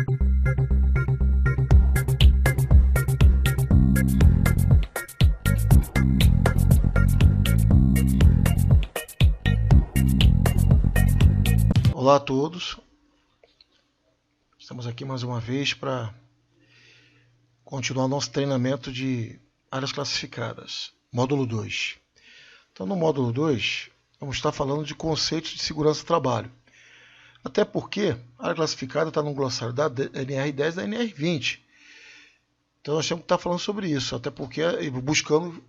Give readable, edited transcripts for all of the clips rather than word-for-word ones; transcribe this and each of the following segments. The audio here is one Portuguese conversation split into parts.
Olá a todos, estamos aqui mais uma vez para continuar nosso treinamento de áreas classificadas, módulo 2. Então no módulo 2, vamos estar falando de conceitos de segurança do trabalho. Até porque a área classificada está no glossário da NR10 e da NR20. Então nós temos que estar falando sobre isso, até porque buscando,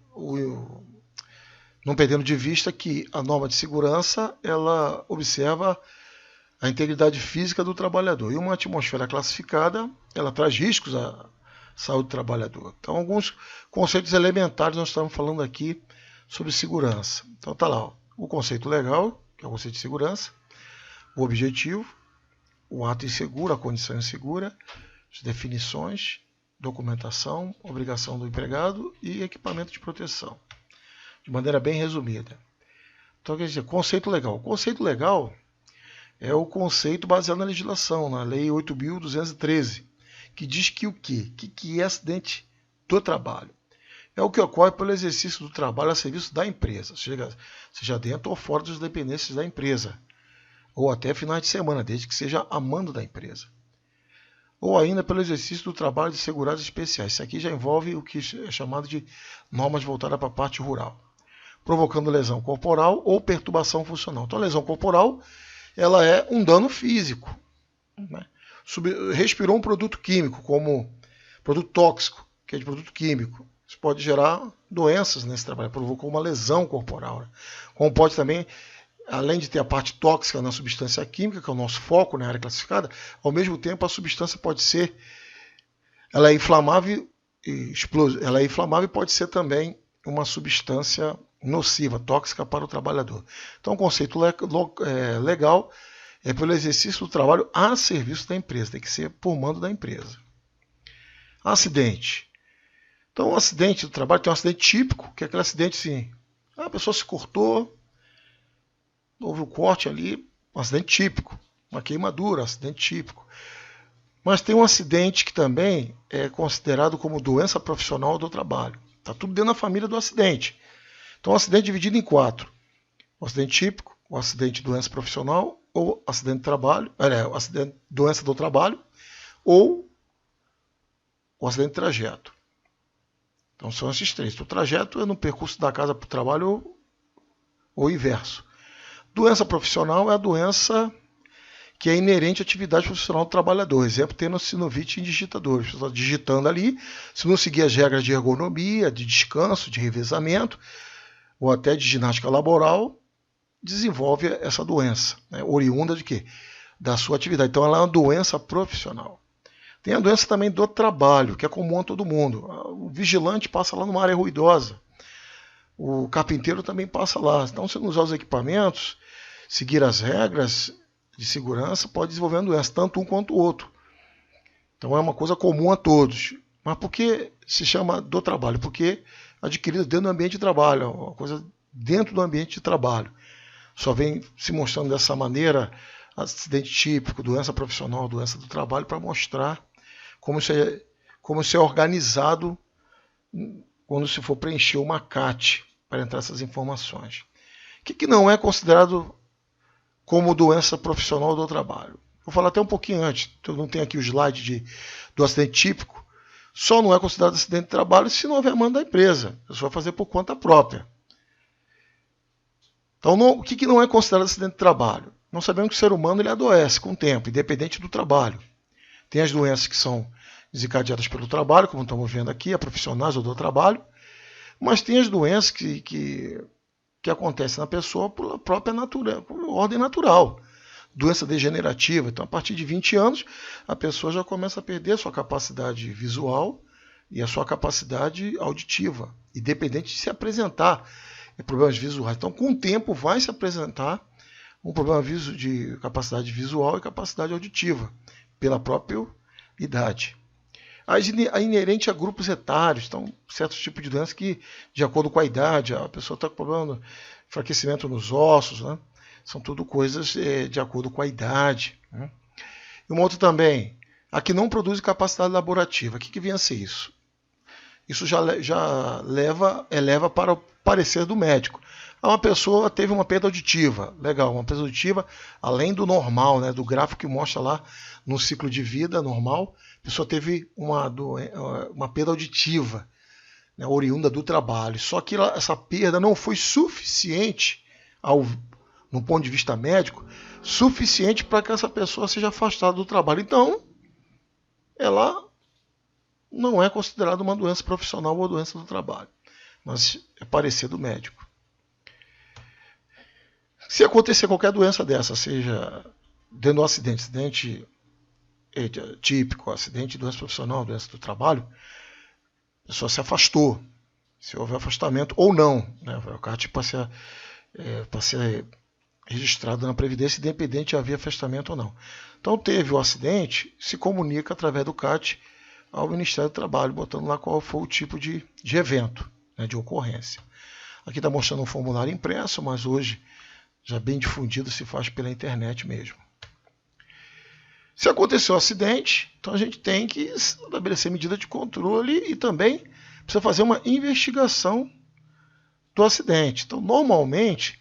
não perdendo de vista que a norma de segurança ela observa a integridade física do trabalhador. E uma atmosfera classificada, ela traz riscos à saúde do trabalhador. Então, alguns conceitos elementares nós estamos falando aqui sobre segurança. Então, está lá, ó, o conceito legal, que é o conceito de segurança, o objetivo, o ato inseguro, a condição insegura, as definições, documentação, obrigação do empregado e equipamento de proteção. De maneira bem resumida. Então, quer dizer, conceito legal. O conceito legal é o conceito baseado na legislação, na Lei 8.213, que diz que o quê? Que é acidente do trabalho? É o que ocorre pelo exercício do trabalho a serviço da empresa, seja dentro ou fora das dependências da empresa, ou até finais de semana, desde que seja a mando da empresa. Ou ainda pelo exercício do trabalho de segurados especiais. Isso aqui já envolve o que é chamado de normas voltadas para a parte rural, provocando lesão corporal ou perturbação funcional. Então, a lesão corporal ela é um dano físico. Né? Respirou um produto químico, como produto tóxico, que é de produto químico. Isso pode gerar doenças nesse trabalho, provocou uma lesão corporal. Né? Como pode também, além de ter a parte tóxica na substância química, que é o nosso foco na área classificada, ao mesmo tempo a substância pode ser, ela é inflamável e pode ser também uma substância nociva, tóxica para o trabalhador. Então, o conceito legal é pelo exercício do trabalho a serviço da empresa, tem que ser por mando da empresa. Acidente. Então, o acidente do trabalho tem um acidente típico, que é aquele acidente assim, a pessoa se cortou, houve um corte ali, um acidente típico, uma queimadura, um acidente típico. Mas tem um acidente que também é considerado como doença profissional do trabalho. Está tudo dentro da família do acidente. Então, o acidente é dividido em 4. O acidente típico, o acidente doença profissional, ou acidente de trabalho, o acidente doença do trabalho, ou o acidente de trajeto. Então, são esses 3. O trajeto é no percurso da casa para o trabalho ou inverso. Doença profissional é a doença que é inerente à atividade profissional do trabalhador. Exemplo, tendo sinovite em digitadores. Você está digitando ali, se não seguir as regras de ergonomia, de descanso, de revezamento, ou até de ginástica laboral, desenvolve essa doença, né? Oriunda de quê? Da sua atividade. Então, ela é uma doença profissional. Tem a doença também do trabalho, que é comum a todo mundo. O vigilante passa lá numa área ruidosa. O carpinteiro também passa lá. Então, se não usar os equipamentos, seguir as regras de segurança, pode desenvolver uma doença, tanto um quanto o outro. Então, é uma coisa comum a todos. Mas por que se chama do trabalho? Porque adquirida dentro do ambiente de trabalho, uma coisa dentro do ambiente de trabalho. Só vem se mostrando dessa maneira, acidente típico, doença profissional, doença do trabalho, para mostrar como isso é organizado quando se for preencher uma CAT para entrar essas informações. O que não é considerado como doença profissional do trabalho? Vou falar até um pouquinho antes, eu não tenho aqui o slide do acidente típico. Só não é considerado acidente de trabalho se não houver mando da empresa. A pessoa vai fazer por conta própria. Então, o que não é considerado acidente de trabalho? Nós sabemos que o ser humano ele adoece com o tempo, independente do trabalho. Tem as doenças que são desencadeadas pelo trabalho, como estamos vendo aqui, a profissionais ou do trabalho. Mas tem as doenças que acontecem na pessoa por própria natureza, por ordem natural. Doença degenerativa. Então, a partir de 20 anos, a pessoa já começa a perder a sua capacidade visual e a sua capacidade auditiva, independente de se apresentar problemas visuais. Então, com o tempo, vai se apresentar um problema de capacidade visual e capacidade auditiva, pela própria idade. A inerente a grupos etários, então, certos tipos de doenças que, de acordo com a idade, a pessoa está com problema de enfraquecimento nos ossos, né? São tudo coisas de acordo com a idade. Né? E uma outra também, a que não produz capacidade laborativa. O que vem a ser isso? Isso já eleva para o parecer do médico. Uma pessoa teve uma perda auditiva, legal, uma perda auditiva além do normal, né, do gráfico que mostra lá no ciclo de vida normal, a pessoa teve uma perda auditiva, né, oriunda do trabalho. Só que essa perda não foi suficiente, no ponto de vista médico, suficiente para que essa pessoa seja afastada do trabalho. Então, ela não é considerada uma doença profissional ou doença do trabalho, mas é parecer do médico. Se acontecer qualquer doença dessa, seja dentro do acidente típico, acidente, doença profissional, doença do trabalho, a pessoa se afastou. Se houver afastamento ou não, né? O CAT para ser registrado na Previdência, independente de haver afastamento ou não. Então teve o acidente, se comunica através do CAT ao Ministério do Trabalho, botando lá qual foi o tipo de evento, né, de ocorrência. Aqui está mostrando um formulário impresso, mas hoje já bem difundido, se faz pela internet mesmo. Se aconteceu um acidente, então a gente tem que estabelecer medida de controle e também precisa fazer uma investigação do acidente. Então, normalmente,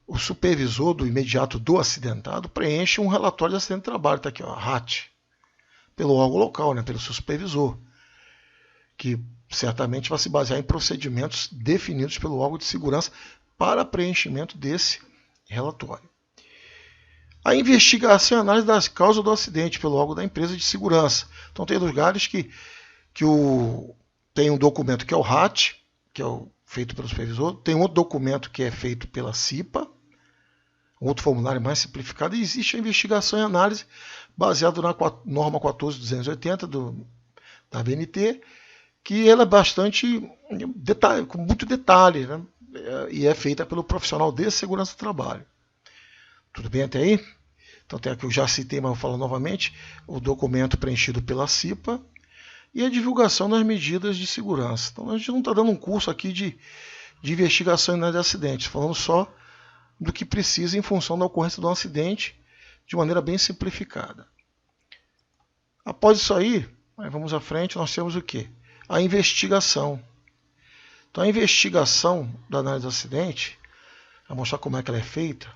o supervisor do imediato do acidentado preenche um relatório de acidente de trabalho. Está aqui, ó, RAT, pelo órgão local, né, pelo seu supervisor, que certamente vai se basear em procedimentos definidos pelo órgão de segurança para preenchimento desse relatório. A investigação e análise das causas do acidente pelo órgão da empresa de segurança. Então tem lugares que tem um documento que é o RAT, que é feito pelo supervisor, tem outro documento que é feito pela CIPA, outro formulário mais simplificado, e existe a investigação e análise baseado na norma 14280 da ABNT, que ela é bastante com muito detalhe, né? E é feita pelo profissional de segurança do trabalho. Tudo bem até aí? Então tem aqui, eu já citei, mas vou falar novamente, o documento preenchido pela CIPA e a divulgação das medidas de segurança. Então a gente não está dando um curso aqui de investigação e análise de acidentes, falando só do que precisa em função da ocorrência de um acidente de maneira bem simplificada. Após isso aí, vamos à frente, nós temos o quê? A investigação. Então a investigação da análise do acidente, vou mostrar como é que ela é feita,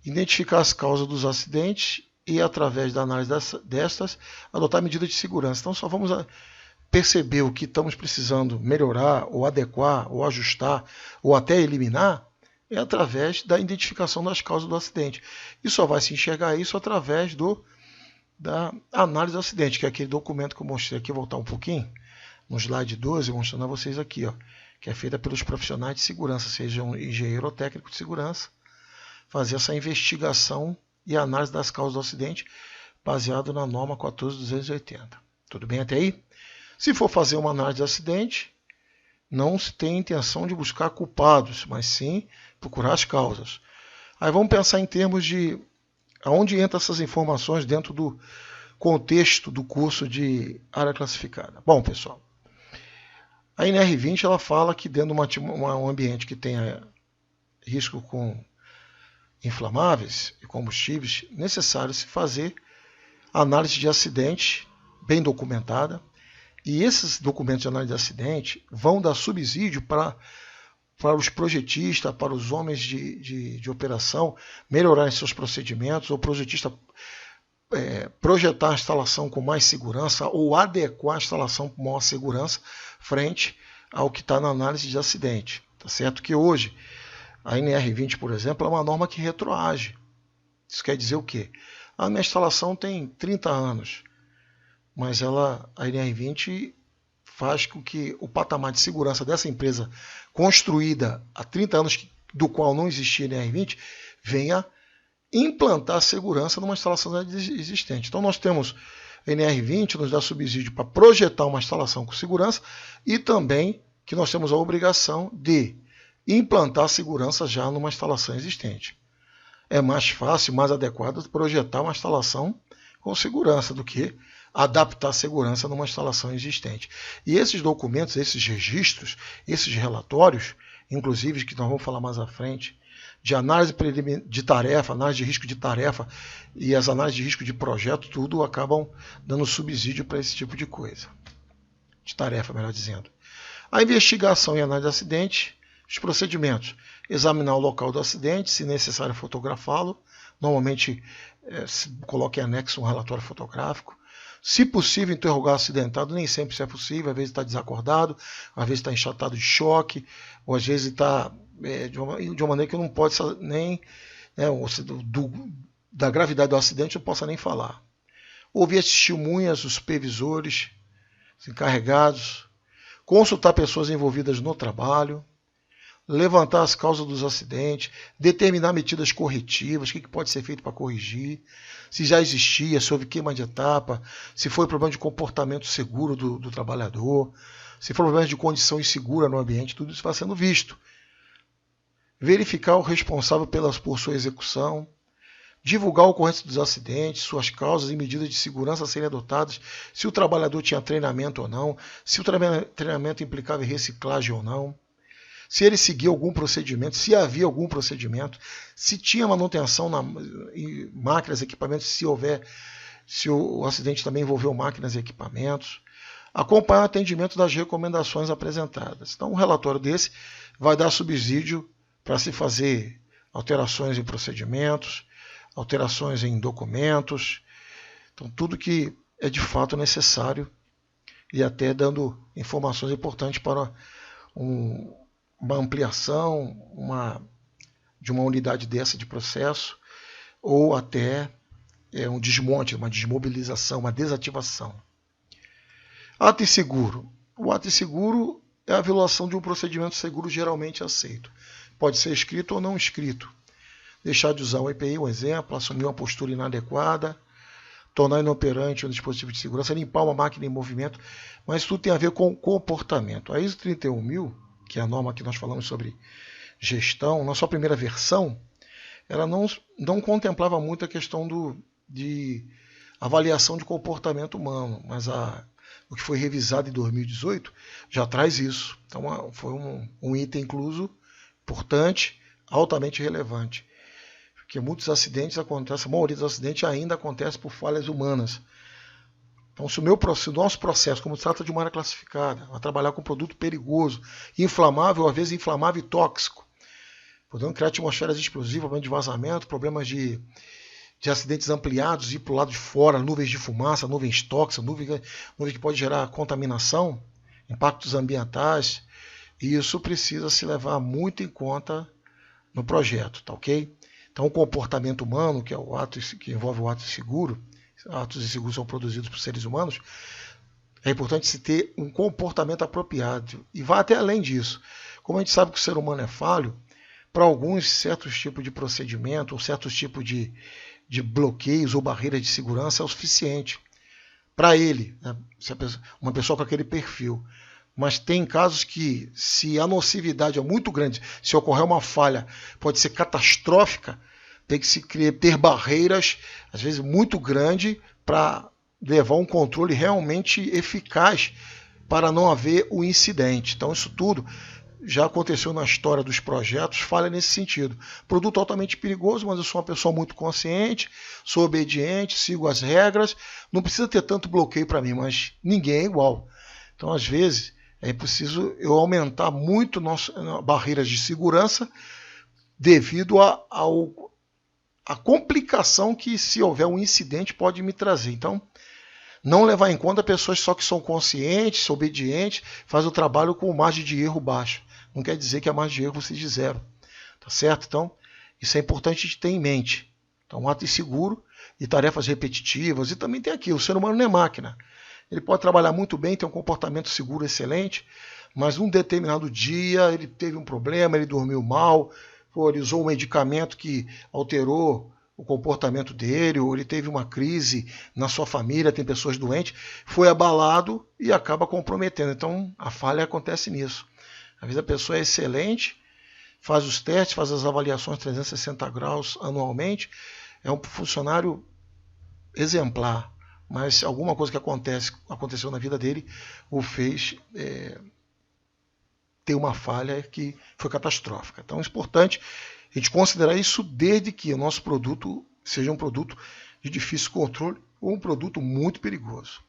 identificar as causas dos acidentes e, através da análise destas, adotar medidas de segurança. Então só vamos perceber o que estamos precisando melhorar, ou adequar, ou ajustar, ou até eliminar, é através da identificação das causas do acidente. E só vai se enxergar isso através da análise do acidente, que é aquele documento que eu mostrei aqui, vou voltar um pouquinho, no slide 12, mostrando a vocês aqui, ó, que é feita pelos profissionais de segurança, seja um engenheiro ou técnico de segurança, fazer essa investigação e análise das causas do acidente baseado na norma 14280. Tudo bem até aí? Se for fazer uma análise de acidente, não se tem intenção de buscar culpados, mas sim procurar as causas. Aí vamos pensar em termos de aonde entram essas informações dentro do contexto do curso de área classificada. Bom, pessoal, a NR20 ela fala que dentro de um ambiente que tenha risco com inflamáveis e combustíveis, necessário se fazer análise de acidente bem documentada, e esses documentos de análise de acidente vão dar subsídio para os projetistas, para os homens de operação melhorarem seus procedimentos, ou projetista projetar a instalação com mais segurança ou adequar a instalação com maior segurança frente ao que está na análise de acidente. Tá certo que hoje a NR20, por exemplo, é uma norma que retroage. Isso quer dizer o quê? A minha instalação tem 30 anos, mas a NR20 faz com que o patamar de segurança dessa empresa construída há 30 anos, do qual não existia NR20, venha implantar segurança numa instalação existente. Então nós temos a NR20, nos dá subsídio para projetar uma instalação com segurança, e também que nós temos a obrigação de implantar segurança já numa instalação existente. É mais fácil, mais adequado projetar uma instalação com segurança do que adaptar a segurança numa instalação existente. E esses documentos, esses registros, esses relatórios, inclusive que nós vamos falar mais à frente, de análise de tarefa, análise de risco de tarefa e as análises de risco de projeto, tudo acabam dando subsídio para esse tipo de coisa. De tarefa, melhor dizendo. A investigação e análise de acidente, os procedimentos. Examinar o local do acidente, se necessário fotografá-lo. Normalmente se coloca em anexo um relatório fotográfico. Se possível, interrogar o acidentado, nem sempre isso é possível, às vezes está desacordado, às vezes está enchatado de choque, ou às vezes está de uma maneira que não pode nem, da gravidade do acidente, não possa nem falar. Ouvir as testemunhas, os supervisores, os encarregados, consultar pessoas envolvidas no trabalho, levantar as causas dos acidentes, determinar medidas corretivas, o que pode ser feito para corrigir, se já existia, se houve queima de etapa, se foi problema de comportamento seguro do trabalhador, se foi problema de condição insegura no ambiente, tudo isso vai sendo visto. Verificar o responsável por sua execução, divulgar a ocorrência dos acidentes, suas causas e medidas de segurança a serem adotadas, se o trabalhador tinha treinamento ou não, se o treinamento implicava em reciclagem ou não, se ele seguia algum procedimento, se havia algum procedimento, se tinha manutenção em máquinas e equipamentos, se o acidente também envolveu máquinas e equipamentos, acompanhar o atendimento das recomendações apresentadas. Então, um relatório desse vai dar subsídio para se fazer alterações em procedimentos, alterações em documentos, então tudo que é de fato necessário e até dando informações importantes para uma ampliação de uma unidade dessa de processo ou até um desmonte, uma desmobilização, uma desativação. Ato inseguro. O ato inseguro é a violação de um procedimento seguro geralmente aceito. Pode ser escrito ou não escrito. Deixar de usar o EPI, um exemplo, assumir uma postura inadequada, tornar inoperante um dispositivo de segurança, limpar uma máquina em movimento, mas tudo tem a ver com comportamento. A ISO 31000, que é a norma que nós falamos sobre gestão, na sua primeira versão, ela não contemplava muito a questão de avaliação de comportamento humano, mas o que foi revisado em 2018 já traz isso. Então foi um item incluso importante, altamente relevante. Porque muitos acidentes acontecem, a maioria dos acidentes ainda acontece por falhas humanas. Então, se o nosso processo, como se trata de uma área classificada, vai trabalhar com produto perigoso, inflamável, às vezes inflamável e tóxico, podendo criar atmosferas explosivas, problemas de vazamento, problemas de acidentes ampliados, ir para o lado de fora, nuvens de fumaça, nuvens tóxicas, nuvens que pode gerar contaminação, impactos ambientais, e isso precisa se levar muito em conta no projeto, tá ok? Então, o comportamento humano, que é o ato que envolve o ato inseguro, atos inseguros são produzidos por seres humanos, é importante se ter um comportamento apropriado. E vai até além disso. Como a gente sabe que o ser humano é falho, para alguns certos tipos de procedimento, ou certos tipos de bloqueios ou barreiras de segurança é o suficiente para ele, né? Uma pessoa com aquele perfil. Mas tem casos que, se a nocividade é muito grande, se ocorrer uma falha, pode ser catastrófica, tem que se ter barreiras, às vezes muito grandes, para levar um controle realmente eficaz para não haver o incidente. Então isso tudo já aconteceu na história dos projetos, falha nesse sentido. Produto altamente perigoso, mas eu sou uma pessoa muito consciente, sou obediente, sigo as regras, não precisa ter tanto bloqueio para mim, mas ninguém é igual. Então às vezes é preciso eu aumentar muito barreiras de segurança devido a complicação que, se houver um incidente, pode me trazer. Então, não levar em conta pessoas só que são conscientes, são obedientes, fazem o trabalho com margem de erro baixa. Não quer dizer que a margem de erro seja zero. Tá certo? Então, isso é importante a gente ter em mente. Então, um ato inseguro e tarefas repetitivas. E também tem aqui, o ser humano não é máquina. Ele pode trabalhar muito bem, ter um comportamento seguro excelente, mas num determinado dia ele teve um problema, ele dormiu mal, ele usou um medicamento que alterou o comportamento dele, ou ele teve uma crise na sua família, tem pessoas doentes, foi abalado e acaba comprometendo. Então, a falha acontece nisso. Às vezes a pessoa é excelente, faz os testes, faz as avaliações 360 graus anualmente, é um funcionário exemplar, mas alguma coisa que aconteceu na vida dele o fez ter uma falha que foi catastrófica. Então é importante A gente considerar isso desde que o nosso produto seja um produto de difícil controle ou um produto muito perigoso.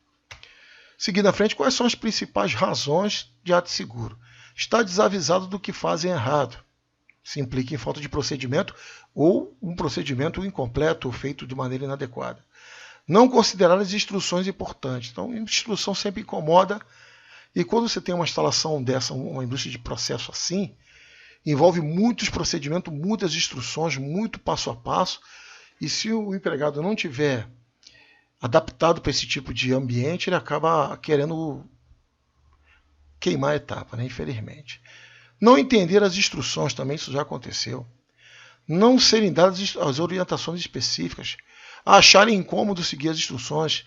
Seguindo à frente, quais são as principais razões de ato seguro? Estar desavisado do que fazem errado. Se implica em falta de procedimento ou um procedimento incompleto ou feito de maneira inadequada. Não considerar as instruções importantes. Então, a instrução sempre incomoda. E quando você tem uma instalação dessa, uma indústria de processo assim, envolve muitos procedimentos, muitas instruções, muito passo a passo. E se o empregado não tiver adaptado para esse tipo de ambiente, ele acaba querendo queimar a etapa, né? Infelizmente. Não entender as instruções também, isso já aconteceu. Não serem dadas as orientações específicas. Acharem incômodo seguir as instruções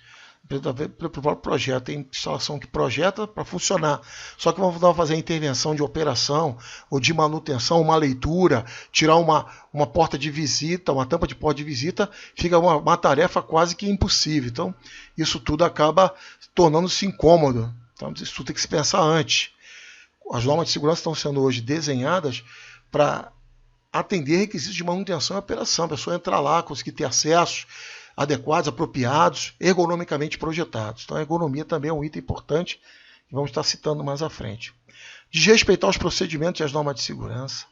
pelo próprio projeto. Tem instalação que projeta para funcionar. Só que vão fazer a intervenção de operação ou de manutenção, uma leitura, tirar uma porta de visita, uma tampa de porta de visita, fica uma tarefa quase que impossível. Então, isso tudo acaba tornando-se incômodo. Então, isso tudo tem que se pensar antes. As normas de segurança estão sendo hoje desenhadas para atender requisitos de manutenção e operação. A pessoa entrar lá, conseguir ter acessos adequados, apropriados, ergonomicamente projetados. Então a ergonomia também é um item importante que vamos estar citando mais à frente. Desrespeitar os procedimentos e as normas de segurança.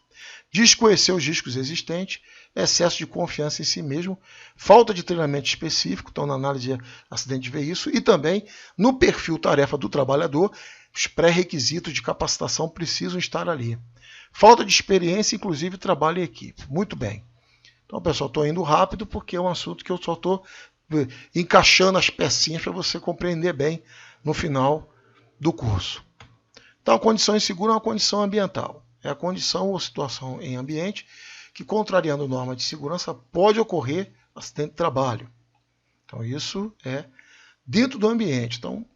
Desconhecer os riscos existentes, excesso de confiança em si mesmo, falta de treinamento específico, então na análise de acidente vê isso, e também no perfil tarefa do trabalhador, os pré-requisitos de capacitação precisam estar ali. Falta de experiência, inclusive trabalho em equipe. Muito bem. Então, pessoal, estou indo rápido porque é um assunto que eu só estou encaixando as pecinhas para você compreender bem no final do curso. Então, a condição insegura é uma condição ambiental. É a condição ou situação em ambiente que, contrariando norma de segurança, pode ocorrer acidente de trabalho. Então, isso é dentro do ambiente. Então,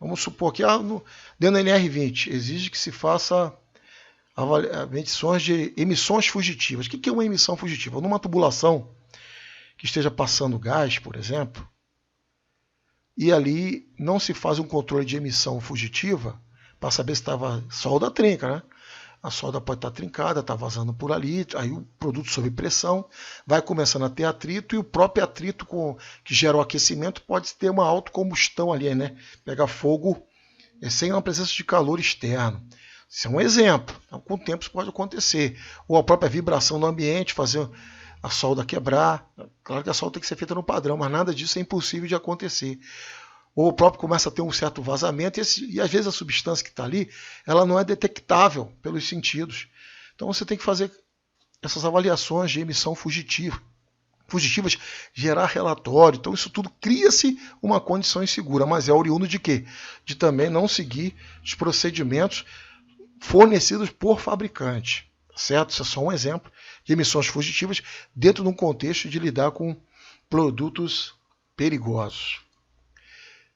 vamos supor que dentro da NR20 exige que se faça medições de emissões fugitivas. O que é uma emissão fugitiva? Numa tubulação que esteja passando gás, por exemplo, e ali não se faz um controle de emissão fugitiva para saber se estava solda trinca, né? A solda pode estar trincada, está vazando por ali, aí o produto sob pressão vai começando a ter atrito e o próprio atrito que gera o aquecimento pode ter uma autocombustão ali, né? Pegar fogo sem uma presença de calor externo. Isso é um exemplo. Então, com o tempo isso pode acontecer. Ou a própria vibração do ambiente, fazer a solda quebrar. Claro que a solda tem que ser feita no padrão, mas nada disso é impossível de acontecer. Ou o próprio começa a ter um certo vazamento e às vezes a substância que está ali, ela não é detectável pelos sentidos. Então você tem que fazer essas avaliações de emissão fugitivas, gerar relatório. Então isso tudo cria-se uma condição insegura, mas é oriundo de quê? De também não seguir os procedimentos fornecidos por fabricante, certo? Isso é só um exemplo de emissões fugitivas dentro de um contexto de lidar com produtos perigosos.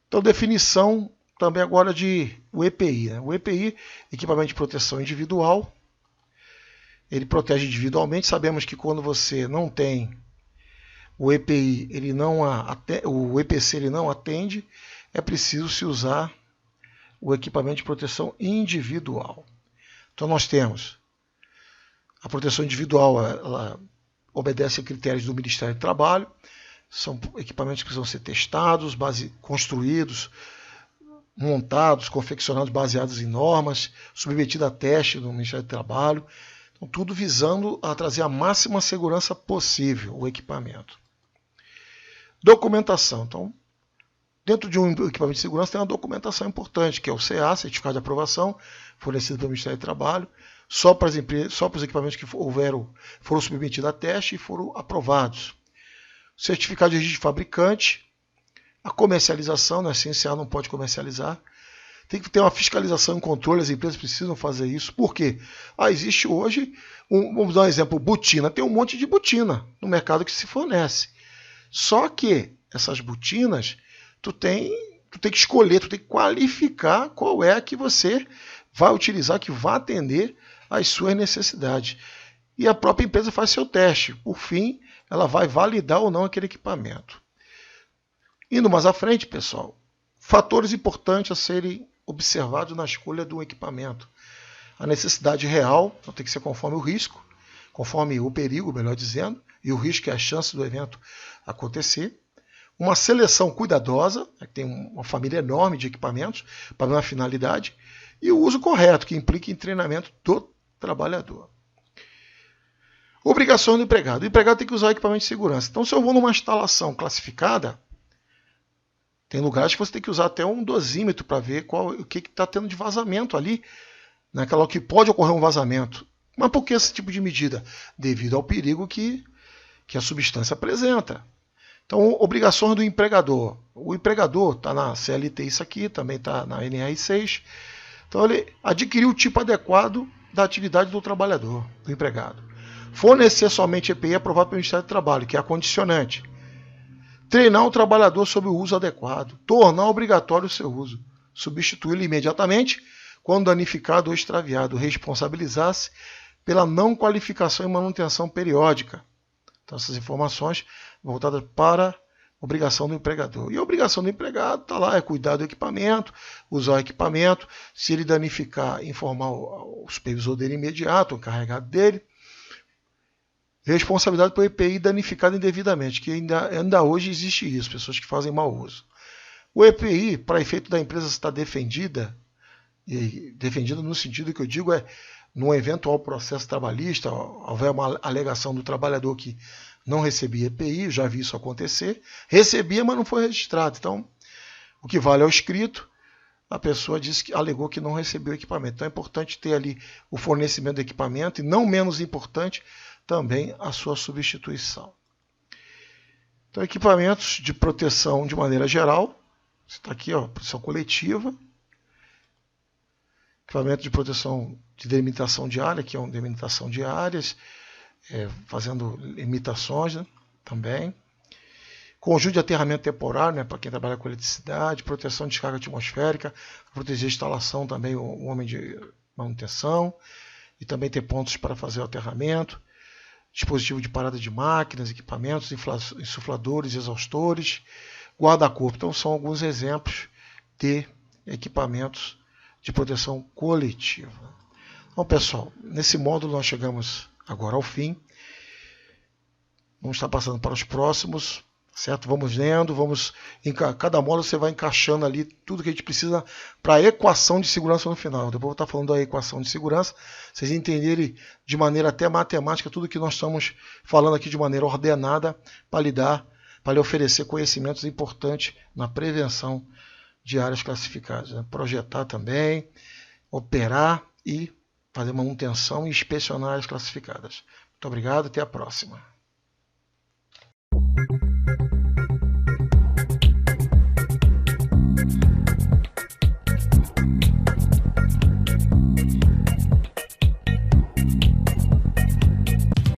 Então, definição também agora de o EPI. Né? O EPI, equipamento de proteção individual, ele protege individualmente. Sabemos que quando você não tem o EPI, o EPC ele não atende, é preciso se usar o equipamento de proteção individual. Então nós temos a proteção individual, ela obedece a critérios do Ministério do Trabalho, são equipamentos que precisam ser testados, construídos, montados, confeccionados baseados em normas, submetidos a teste do Ministério do Trabalho, então, tudo visando a trazer a máxima segurança possível o equipamento. Documentação. Então, dentro de um equipamento de segurança tem uma documentação importante, que é o CA, Certificado de Aprovação, fornecido pelo Ministério do Trabalho, só para os equipamentos que foram submetidos a teste e foram aprovados. Certificado de registro de fabricante, a comercialização, né? Sem CA não pode comercializar. Tem que ter uma fiscalização e controle, as empresas precisam fazer isso. Por quê? Existe hoje, vamos dar um exemplo, botina. Tem um monte de botina no mercado que se fornece. Só que essas botinas, tu tem que escolher, tu tem que qualificar qual é a que você vai utilizar, que vai atender às suas necessidades. E a própria empresa faz seu teste. Por fim, ela vai validar ou não aquele equipamento. Indo mais à frente, pessoal, fatores importantes a serem observados na escolha do equipamento. A necessidade real, então tem que ser conforme o risco. conforme o perigo, melhor dizendo, e o risco e a chance do evento acontecer. Uma seleção cuidadosa, que tem uma família enorme de equipamentos para uma finalidade, e o uso correto, que implica em treinamento do trabalhador. Obrigação do empregado. O empregado tem que usar equipamento de segurança. Então, se eu vou numa instalação classificada, tem lugares que você tem que usar até um dosímetro para ver o que está tendo de vazamento ali, naquela que pode ocorrer um vazamento. Mas por que esse tipo de medida? Devido ao perigo que a substância apresenta. Então, obrigações do empregador. O empregador está na CLT isso aqui, também está na NR6. Então, ele adquiriu o tipo adequado da atividade do trabalhador, do empregado. Fornecer somente EPI aprovado pelo Ministério do Trabalho, que é a condicionante. Treinar o trabalhador sobre o uso adequado. Tornar obrigatório o seu uso. Substituí-lo imediatamente quando danificado ou extraviado. Responsabilizar-se pela não qualificação e manutenção periódica. Então, essas informações voltadas para a obrigação do empregador. E a obrigação do empregado está lá, é cuidar do equipamento, usar o equipamento. Se ele danificar, informar o supervisor dele imediato, o encarregado dele. Responsabilidade por EPI danificado indevidamente, que ainda hoje existe isso, pessoas que fazem mau uso. O EPI, para efeito da empresa estar defendida, e defendida no sentido que eu digo num eventual processo trabalhista, houver uma alegação do trabalhador que não recebia EPI, já vi isso acontecer, recebia, mas não foi registrado. Então, o que vale é o escrito, a pessoa alegou que não recebeu o equipamento. Então é importante ter ali o fornecimento do equipamento e, não menos importante, também a sua substituição. Então, equipamentos de proteção de maneira geral, está aqui, proteção coletiva, equipamento de proteção de delimitação de área, que é uma delimitação de áreas, fazendo limitações, né, também. Conjunto de aterramento temporário, para quem trabalha com eletricidade, proteção de descarga atmosférica, proteger a instalação também, o homem de manutenção, e também ter pontos para fazer o aterramento, dispositivo de parada de máquinas, equipamentos, insufladores, exaustores, guarda-corpo. Então, são alguns exemplos de equipamentos de proteção coletiva. Então, pessoal, nesse módulo nós chegamos agora ao fim. Vamos estar passando para os próximos, certo? Vamos lendo, cada módulo você vai encaixando ali tudo que a gente precisa para a equação de segurança no final. Depois eu vou estar falando da equação de segurança, vocês entenderem de maneira até matemática tudo que nós estamos falando aqui de maneira ordenada para lhe oferecer conhecimentos importantes na prevenção de áreas classificadas, né? Projetar também, operar e fazer manutenção e inspecionar áreas classificadas. Muito obrigado, até a próxima.